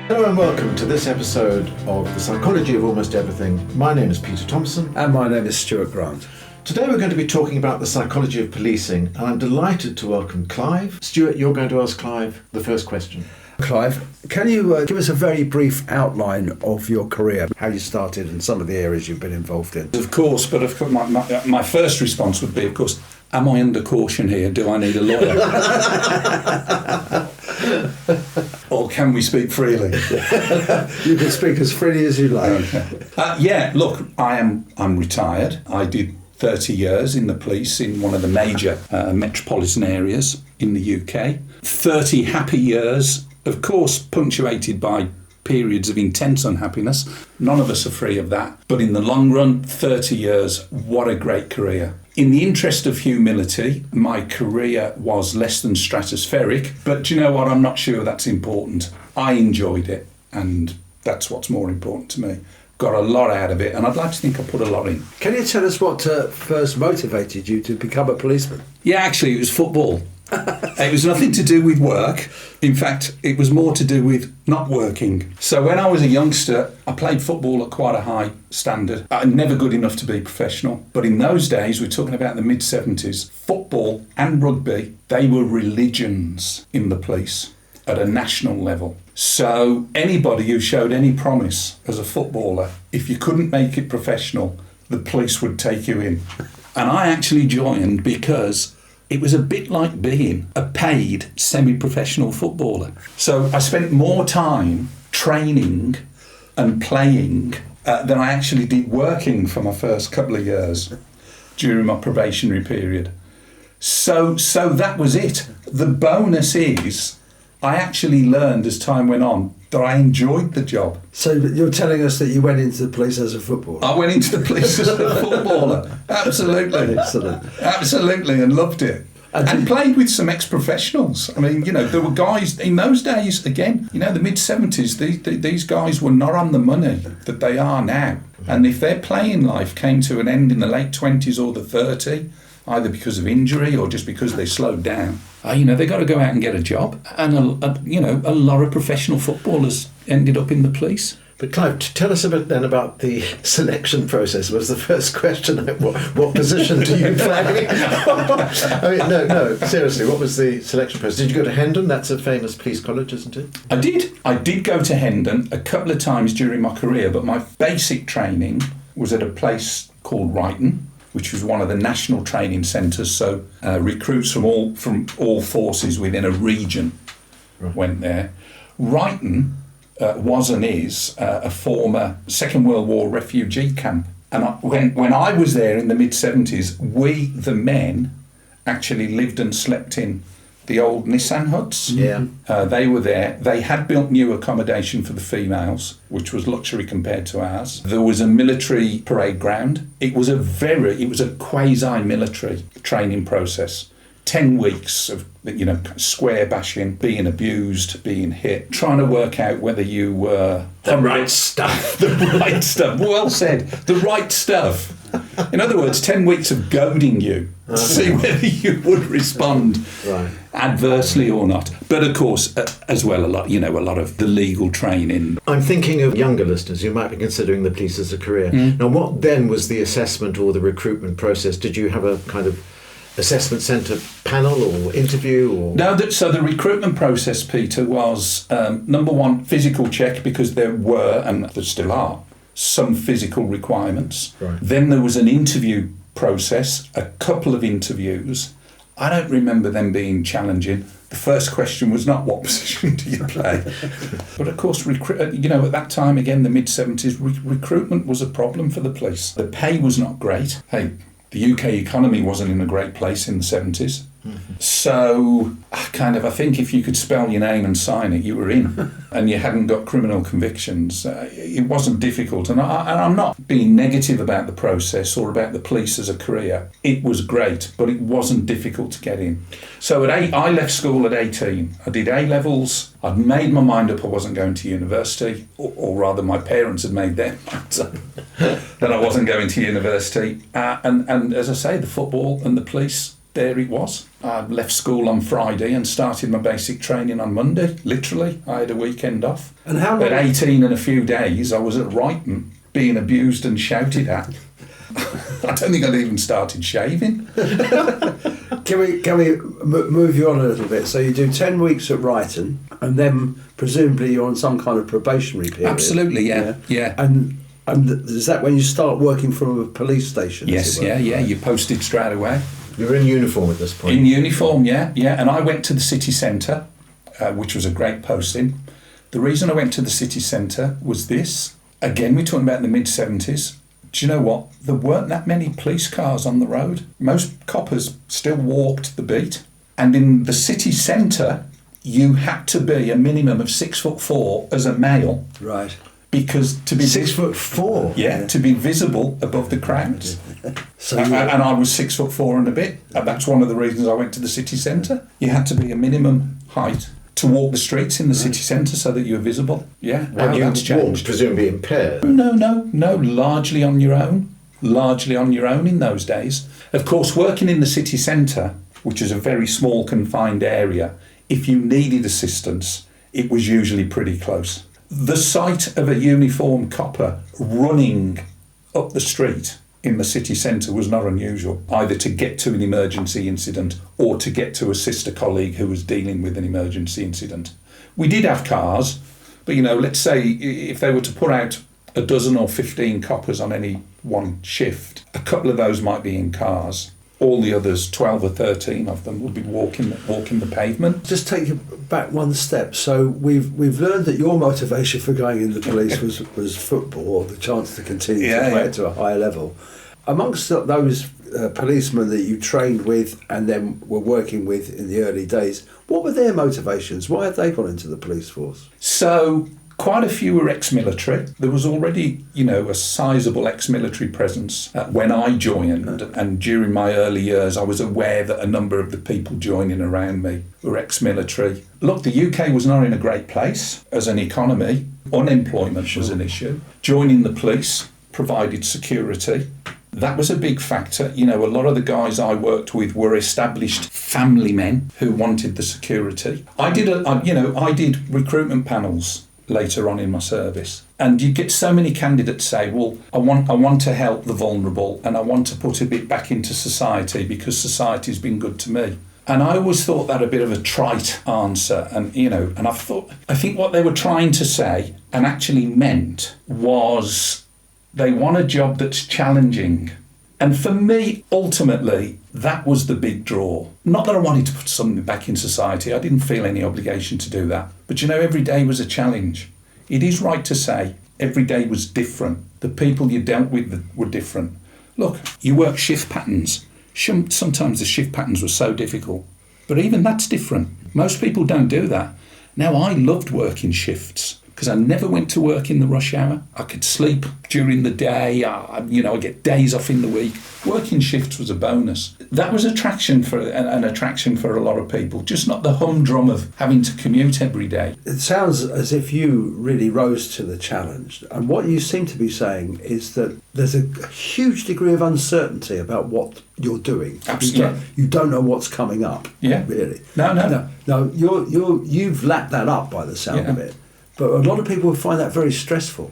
Hello and welcome to this episode of The Psychology of Almost Everything. My name is Peter Thompson. And my name is Stewart Grant. Today we're going to be talking about the psychology of policing, and I'm delighted to welcome Clive. Stewart, you're going to ask Clive the first question. Clive, can you give us a very brief outline of your career, how you started and some of the areas you've been involved in? Of course, but my first response would be, of course, am I under caution here? Do I need a lawyer? Or can we speak freely? You can speak as freely as you like. Look, I'm retired. I did 30 years in the police in one of the major metropolitan areas in the UK. 30 happy years, of course, punctuated by periods of intense unhappiness. None of us are free of that. But in the long run, 30 years, what a great career. In the interest of humility, my career was less than stratospheric, but do you know what? I'm not sure that's important. I enjoyed it, and that's what's more important to me. Got a lot out of it, and I'd like to think I put a lot in. Can you tell us what first motivated you to become a policeman? Yeah, actually, it was football. It was nothing to do with work. In fact, it was more to do with not working. So when I was a youngster, I played football at quite a high standard. Never good enough to be professional. But in those days, we're talking about the mid-70s, football and rugby, they were religions in the police at a national level. So anybody who showed any promise as a footballer, if you couldn't make it professional, the police would take you in. And I actually joined because it was a bit like being a paid semi-professional footballer. So I spent more time training and playing than I actually did working for my first couple of years during my probationary period. So that was it. The bonus is I actually learned as time went on that I enjoyed the job. So you're telling us that you went into the police as a footballer? I went into the police as a footballer. Absolutely. Excellent. Absolutely, and loved it. And played with some ex-professionals. I mean, there were guys in those days, again, the mid-70s, these guys were not on the money that they are now. And if their playing life came to an end in the late 20s or the 30, either because of injury or just because they slowed down, they got to go out and get a job. And, a lot of professional footballers ended up in the police. But Clive, tell us a bit then about the selection process. Was the first question, what position do you play? I mean, no, seriously, what was the selection process? Did you go to Hendon? That's a famous police college, isn't it? I did go to Hendon a couple of times during my career, but my basic training was at a place called Ryton, which was one of the national training centres. So recruits from all forces within a region went there. Ryton was and is a former Second World War refugee camp. And when I was there in the mid-70s, we, the men, actually lived and slept in the old Nissan huts. Yeah. They were there. They had built new accommodation for the females, which was luxury compared to ours. There was a military parade ground. It was a quasi-military training process. 10 weeks of, square bashing, being abused, being hit, trying to work out whether you were... The right stuff. The right stuff. Well said. The right stuff. In other words, 10 weeks of goading you to see whether you would respond adversely or not. But of course, as well, a lot of the legal training. I'm thinking of younger listeners who might be considering the police as a career. Now, what then was the assessment or the recruitment process? Did you have a kind of assessment centre panel or interview? Or? No, so the recruitment process, Peter, was number one, physical check, because there were, and there still are, some physical requirements. Right. Then there was an interview process, a couple of interviews. I don't remember them being challenging. The first question was not what position do you play, but of course, at that time, again, the mid-70s, recruitment was a problem for the police. The pay was not great. Hey, the UK economy wasn't in a great place in the 70s. Mm-hmm. So, I think if you could spell your name and sign it, you were in, and you hadn't got criminal convictions. It wasn't difficult. And I'm not being negative about the process or about the police as a career. It was great, but it wasn't difficult to get in. So I left school at 18. I did A-levels. I'd made my mind up I wasn't going to university, or rather my parents had made their minds up that I wasn't going to university. And as I say, the football and the police, there it was. I left school on Friday and started my basic training on Monday, literally. I had a weekend off. And how long? At 18 and a few days, I was at Brighton being abused and shouted at. I don't think I'd even started shaving. Can we move you on a little bit? So you do 10 weeks at Brighton, and then presumably you're on some kind of probationary period. Absolutely, yeah. And is that when you start working from a police station? Yes, yeah. You're posted straight away. You're in uniform at this point. In uniform, yeah. And I went to the city centre, which was a great posting. The reason I went to the city centre was this. Again, we're talking about the mid-70s. Do you know what? There weren't that many police cars on the road. Most coppers still walked the beat. And in the city centre, you had to be a minimum of 6'4" as a male. Right. Because to be 6'4". Yeah, to be visible above the crowds. So and I was 6'4" and a bit. And that's one of the reasons I went to the city centre. You had to be a minimum height to walk the streets in the city centre so that you were visible. Yeah, And you that's changed. walked, presumably impaired. No, largely on your own. Largely on your own in those days. Of course, working in the city centre, which is a very small confined area, if you needed assistance, it was usually pretty close. The sight of a uniformed copper running up the street in the city centre was not unusual, either to get to an emergency incident or to get to assist a colleague who was dealing with an emergency incident. We did have cars, but let's say if they were to put out a dozen or 15 coppers on any one shift, a couple of those might be in cars. All the others, 12 or 13 of them, would be walking the pavement. just take you back one step. So we've learned that your motivation for going in the police was football, or the chance to continue to play it to a higher level. Amongst those policemen that you trained with and then were working with in the early days, what were their motivations? Why had they gone into the police force? So quite a few were ex-military. There was already, a sizable ex-military presence when I joined. And during my early years, I was aware that a number of the people joining around me were ex-military. Look, the UK was not in a great place as an economy. Unemployment was an issue. Joining the police provided security. That was a big factor. A lot of the guys I worked with were established family men who wanted the security. I did recruitment panels later on in my service, and you get so many candidates say, well, I want to help the vulnerable and I want to put a bit back into society because society's been good to me. And I always thought that a bit of a trite answer, and I think what they were trying to say and actually meant was they want a job that's challenging. And for me, ultimately, that was the big draw. Not that I wanted to put something back in society. I didn't feel any obligation to do that. But every day was a challenge. It is right to say every day was different. The people you dealt with were different. Look, you work shift patterns. Sometimes the shift patterns were so difficult. But even that's different. Most people don't do that. Now, I loved working shifts, because I never went to work in the rush hour. I could sleep during the day. I get days off in the week. Working shifts was a bonus. That was an attraction for a lot of people, just not the humdrum of having to commute every day. It sounds as if you really rose to the challenge. And what you seem to be saying is that there's a huge degree of uncertainty about what you're doing. Absolutely. You don't know what's coming up. Yeah. Really. No. No, you've lapped that up by the sound of it. But a lot of people would find that very stressful.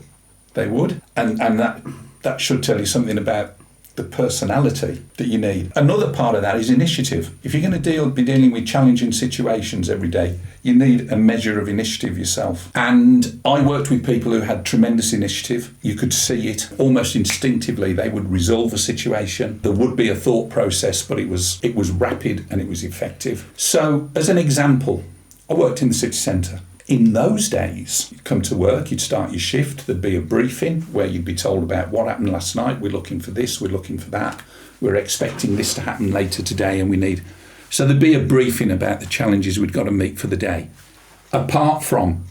They would. And that should tell you something about the personality that you need. Another part of that is initiative. If you're going to be dealing with challenging situations every day, you need a measure of initiative yourself. And I worked with people who had tremendous initiative. You could see it almost instinctively. They would resolve a situation. There would be a thought process, but it was rapid and it was effective. So, as an example, I worked in the city centre. In those days, you'd come to work, you'd start your shift, there'd be a briefing where you'd be told about what happened last night, we're looking for this, we're looking for that, we're expecting this to happen later today and we need... So there'd be a briefing about the challenges we'd got to meet for the day, apart from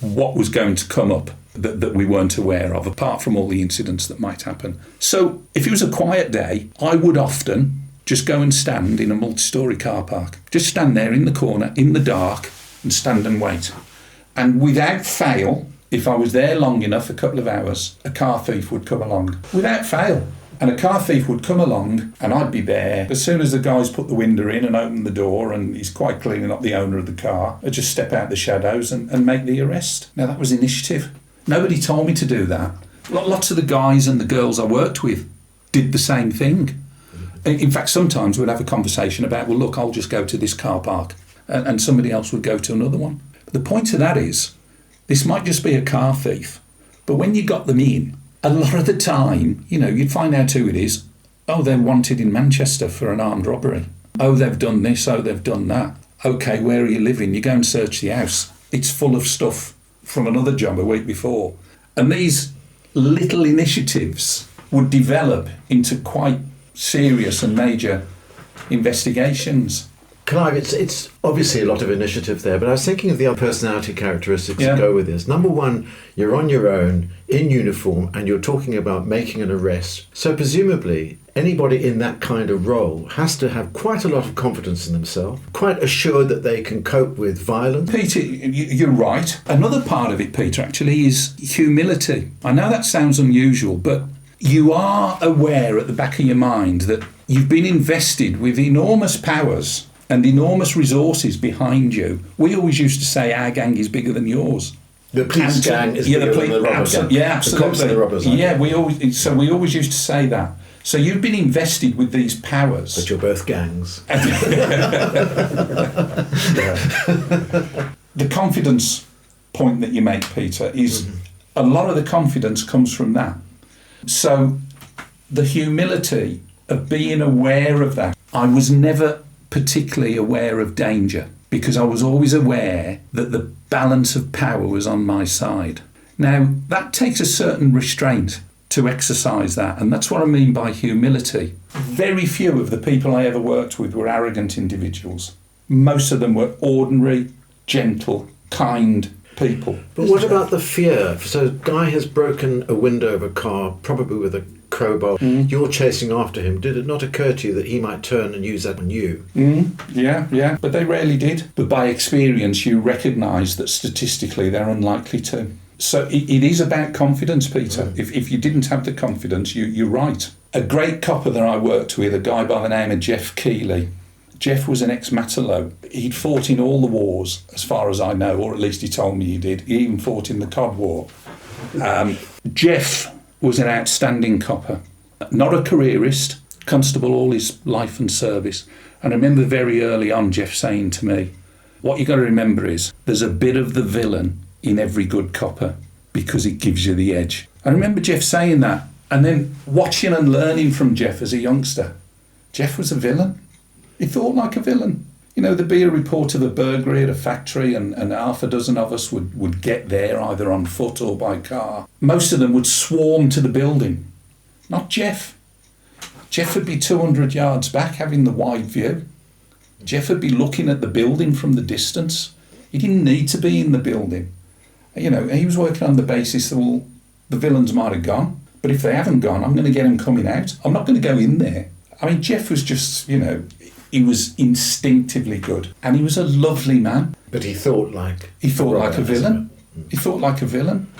what was going to come up that we weren't aware of, apart from all the incidents that might happen. So if it was a quiet day, I would often just go and stand in a multi-storey car park, just stand there in the corner, in the dark, and stand and wait. And without fail, if I was there long enough, a couple of hours, a car thief would come along. Without fail. And a car thief would come along and I'd be there. As soon as the guys put the window in and open the door and he's quite clearly not the owner of the car, I'd just step out the shadows and make the arrest. Now that was initiative. Nobody told me to do that. Lots of the guys and the girls I worked with did the same thing. In fact, sometimes we'd have a conversation about, well, look, I'll just go to this car park, and somebody else would go to another one. But the point of that is, this might just be a car thief, but when you got them in, a lot of the time, you'd find out who it is. Oh, they're wanted in Manchester for an armed robbery. Oh, they've done this, oh, they've done that. Okay, where are you living? You go and search the house. It's full of stuff from another job a week before. And these little initiatives would develop into quite serious and major investigations. Clive, it's obviously a lot of initiative there, but I was thinking of the other personality characteristics that go with this. Number one, you're on your own, in uniform, and you're talking about making an arrest. So presumably, anybody in that kind of role has to have quite a lot of confidence in themselves, quite assured that they can cope with violence. Peter, you're right. Another part of it, Peter, actually, is humility. I know that sounds unusual, but you are aware at the back of your mind that you've been invested with enormous powers and enormous resources behind you. We always used to say our gang is bigger than yours. The police gang is bigger than the robber gang. Yeah, absolutely. The cops and the robbers. Yeah, we always used to say that. So you've been invested with these powers. But you're both gangs. The confidence point that you make, Peter, is a lot of the confidence comes from that. So the humility of being aware of that. I was never particularly aware of danger because I was always aware that the balance of power was on my side. Now, that takes a certain restraint to exercise that, and that's what I mean by humility. Very few of the people I ever worked with were arrogant individuals. Most of them were ordinary, gentle, kind people. But what about the fear? So a guy has broken a window of a car, probably with a crowbar. You're chasing after him. Did it not occur to you that he might turn and use that on you? Yeah, but they rarely did. But by experience, you recognise that statistically they're unlikely to. So it is about confidence, Peter. If you didn't have the confidence, you're right. A great copper that I worked with, a guy by the name of Jeff Keeley. Jeff was an ex-Matalo. He'd fought in all the wars, as far as I know, or at least he told me he did. He even fought in the Cod War. Jeff was an outstanding copper. Not a careerist, constable all his life and service. And I remember very early on Jeff saying to me, what you've got to remember is there's a bit of the villain in every good copper because it gives you the edge. I remember Jeff saying that, and then watching and learning from Jeff as a youngster. Jeff was a villain. He thought like a villain. There'd be a report of a burglary at a factory and half a dozen of us would get there either on foot or by car. Most of them would swarm to the building. Not Jeff. Jeff would be 200 yards back having the wide view. Jeff would be looking at the building from the distance. He didn't need to be in the building. He was working on the basis that, well, the villains might have gone, but if they haven't gone, I'm going to get them coming out. I'm not going to go in there. I mean, Jeff was just, he was instinctively good, and he was a lovely man. But he thought like a villain. He thought like a villain.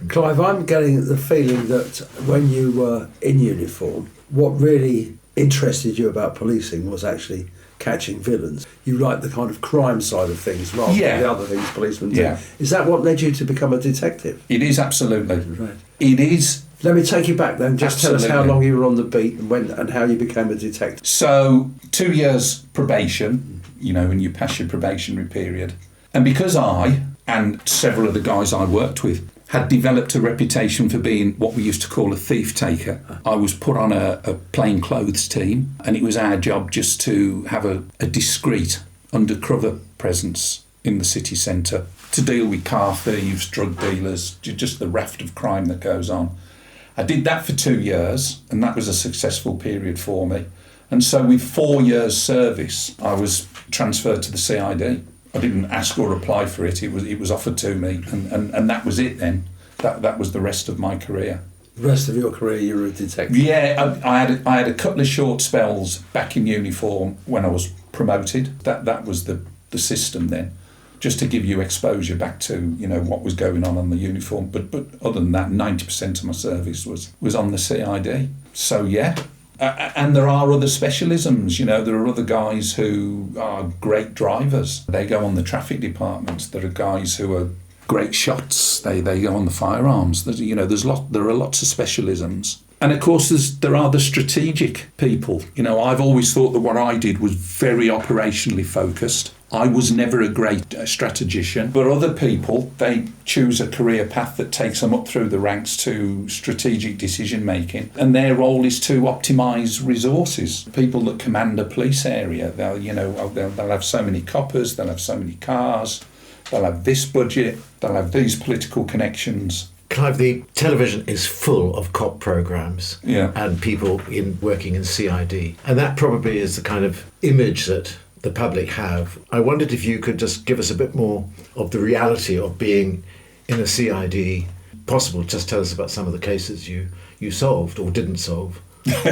Clive, I'm getting the feeling that when you were in uniform, what really interested you about policing was actually catching villains. You like the kind of crime side of things rather than the other things policemen do. Yeah. Is that what led you to become a detective? It is, absolutely. Right. It is. Let me take you back then. Just Absolutely. Tell us how long you were on the beat and how you became a detective. So 2 years probation, and you pass your probationary period. And because I and several of the guys I worked with had developed a reputation for being what we used to call a thief taker, I was put on a plain clothes team, and it was our job just to have a discreet undercover presence in the city centre to deal with car thieves, drug dealers, just the raft of crime that goes on. I did that for 2 years, and that was a successful period for me. And so with 4 years service, I was transferred to the CID. I didn't ask or apply for it. It was offered to me, and that was it then. That was the rest of my career. The rest of your career, you were a detective? Yeah, I had a couple of short spells back in uniform when I was promoted. That was the system then, just to give you exposure back to what was going on the uniform. But other than that, 90% of my service was on the CID. So yeah. And there are other specialisms, you know, there are other guys who are great drivers. They go on the traffic department. There are guys who are great shots. They go on the firearms. You know, there are lots of specialisms. And of course, there are the strategic people. You know, I've always thought that what I did was very operationally focused. I was never a great strategician, but other people, they choose a career path that takes them up through the ranks to strategic decision making, and their role is to optimise resources. People that command a police area, they'll have so many coppers, they'll have so many cars, they'll have this budget, they'll have these political connections. Clive, the television is full of cop programmes and people working in CID, and that probably is the kind of image that the public have. I wondered if you could just give us a bit more of the reality of being in a CID. Possible, just tell us about some of the cases you solved or didn't solve. Yeah,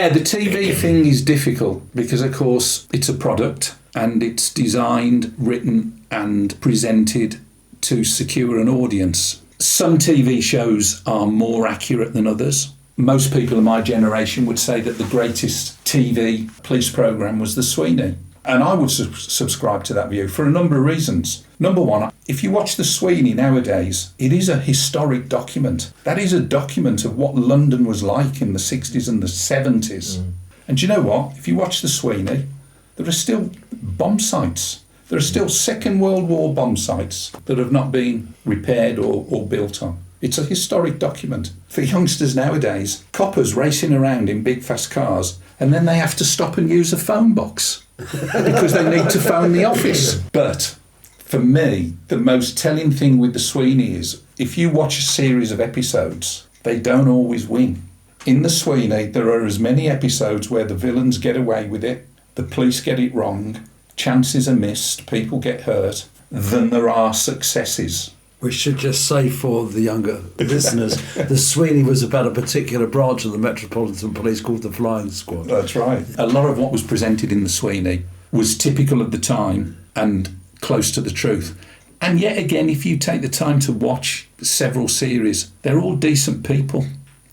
the TV thing is difficult because, of course, it's a product and it's designed, written and presented to secure an audience. Some TV shows are more accurate than others. Most people in my generation would say that the greatest TV police programme was The Sweeney. And I would subscribe to that view for a number of reasons. Number one, if you watch The Sweeney nowadays, it is a historic document. That is a document of what London was like in the 60s and the 70s. And do you know what? If you watch The Sweeney, there are still bomb sites. There are still Second World War bomb sites that have not been repaired or built on. It's a historic document. For youngsters nowadays, coppers racing around in big fast cars, and then they have to stop and use a phone box because they need to phone the office. But for me, the most telling thing with The Sweeney is if you watch a series of episodes, they don't always win. In The Sweeney, there are as many episodes where the villains get away with it, the police get it wrong, chances are missed, people get hurt, than there are successes. We should just say for the younger listeners, The Sweeney was about a particular branch of the Metropolitan Police called the Flying Squad. That's right. A lot of what was presented in The Sweeney was typical of the time and close to the truth. And yet again, if you take the time to watch several series, they're all decent people.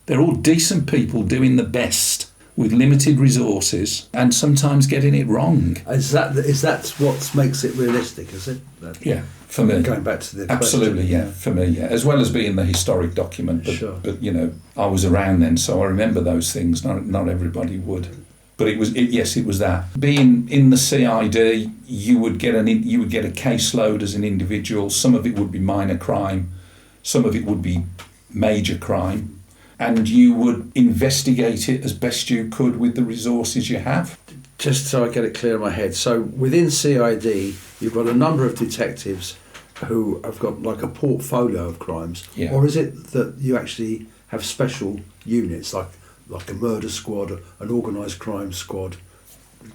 They're all decent people doing the best with limited resources and sometimes getting it wrong. Is that what makes it realistic, is it? Yeah, for me. Going back to the absolutely, question, yeah, for me, yeah. As well as being the historic document, but, sure. But you know, I was around then, so I remember those things. Not everybody would, but it was that. Being in the CID, you would get a caseload as an individual. Some of it would be minor crime, some of it would be major crime. And you would investigate it as best you could with the resources you have. Just so I get it clear in my head. So within CID, you've got a number of detectives who have got like a portfolio of crimes. Yeah. Or is it that you actually have special units like a murder squad, an organised crime squad,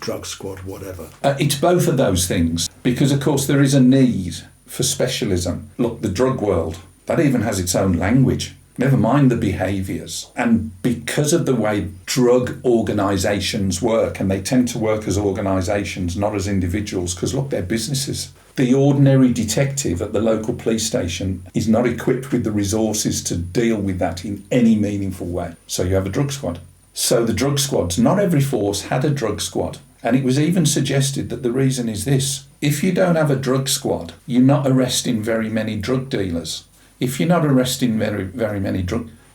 drug squad, whatever? It's both of those things because, of course, there is a need for specialism. Look, the drug world, that even has its own language. Never mind the behaviours. And because of the way drug organisations work, and they tend to work as organisations, not as individuals, because look, they're businesses. The ordinary detective at the local police station is not equipped with the resources to deal with that in any meaningful way. So you have a drug squad. So the drug squads, not every force had a drug squad. And it was even suggested that the reason is this. If you don't have a drug squad, you're not arresting very many drug dealers. If you're not arresting very, very many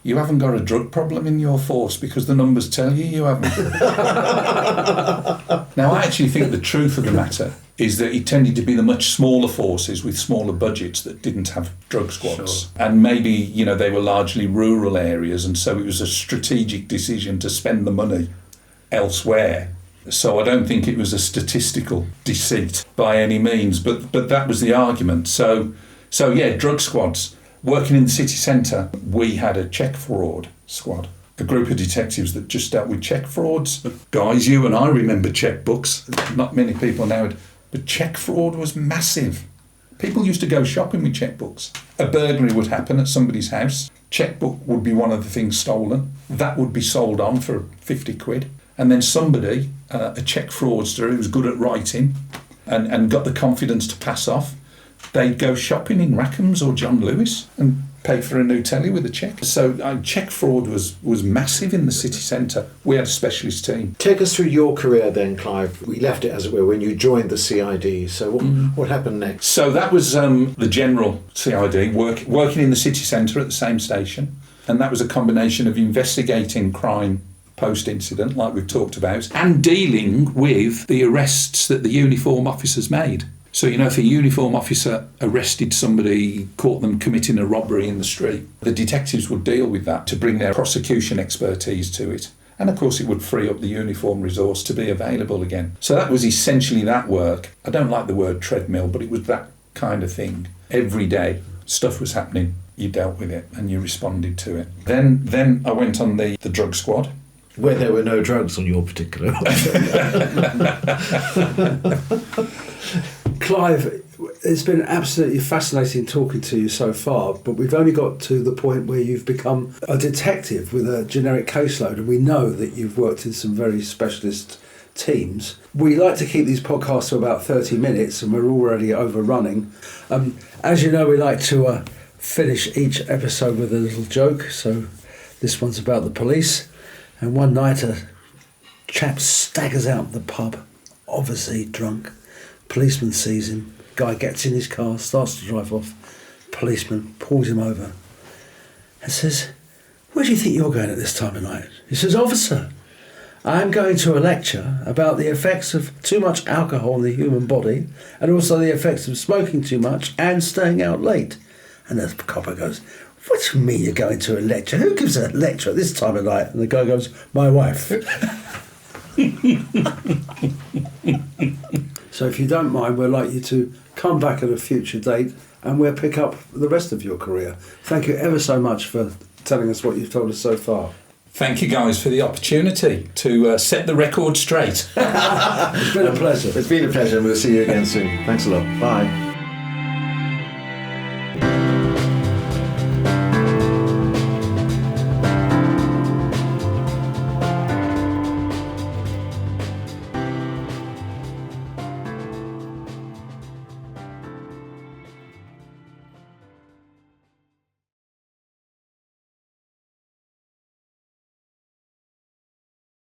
you haven't got a drug problem in your force because the numbers tell you haven't. Now, I actually think the truth of the matter is that it tended to be the much smaller forces with smaller budgets that didn't have drug squads. Sure. And maybe, you know, they were largely rural areas, and so it was a strategic decision to spend the money elsewhere. So I don't think it was a statistical deceit by any means, but that was the argument. So yeah, drug squads. Working in the city centre, we had a check fraud squad, a group of detectives that just dealt with check frauds. Guys, you and I remember checkbooks. Not many people now, but check fraud was massive. People used to go shopping with checkbooks. A burglary would happen at somebody's house. Checkbook would be one of the things stolen. That would be sold on for 50 quid. And then somebody, a check fraudster who was good at writing and got the confidence to pass off, they'd go shopping in Rackham's or John Lewis and pay for a new telly with a cheque. So cheque fraud was massive in the city centre. We had a specialist team. Take us through your career then, Clive. We left it, as it were, when you joined the CID. So what happened next? So that was the general CID, working in the city centre at the same station. And that was a combination of investigating crime post-incident, like we've talked about, and dealing with the arrests that the uniform officers made. So, if a uniform officer arrested somebody, caught them committing a robbery in the street, the detectives would deal with that to bring their prosecution expertise to it. And of course it would free up the uniform resource to be available again. So that was essentially that work. I don't like the word treadmill, but it was that kind of thing. Every day, stuff was happening, you dealt with it and you responded to it. Then I went on the drug squad. Where there were no drugs on your particular Clive, it's been absolutely fascinating talking to you so far, but we've only got to the point where you've become a detective with a generic caseload, and we know that you've worked in some very specialist teams. We like to keep these podcasts to about 30 minutes, and we're already overrunning. As you know, we like to finish each episode with a little joke, so this one's about the police. And one night a chap staggers out of the pub, obviously drunk. Policeman sees him. Guy gets in his car, starts to drive off. Policeman pulls him over and says, "Where do you think you're going at this time of night?" He says, "Officer, I'm going to a lecture about the effects of too much alcohol in the human body and also the effects of smoking too much and staying out late." And the copper goes, "What do you mean you're going to a lecture? Who gives a lecture at this time of night?" And the guy goes, "My wife." So if you don't mind, we'd like you to come back at a future date and we'll pick up the rest of your career. Thank you ever so much for telling us what you've told us so far. Thank you guys for the opportunity to set the record straight. It's been a pleasure. It's been a pleasure and we'll see you again soon. Thanks a lot. Bye.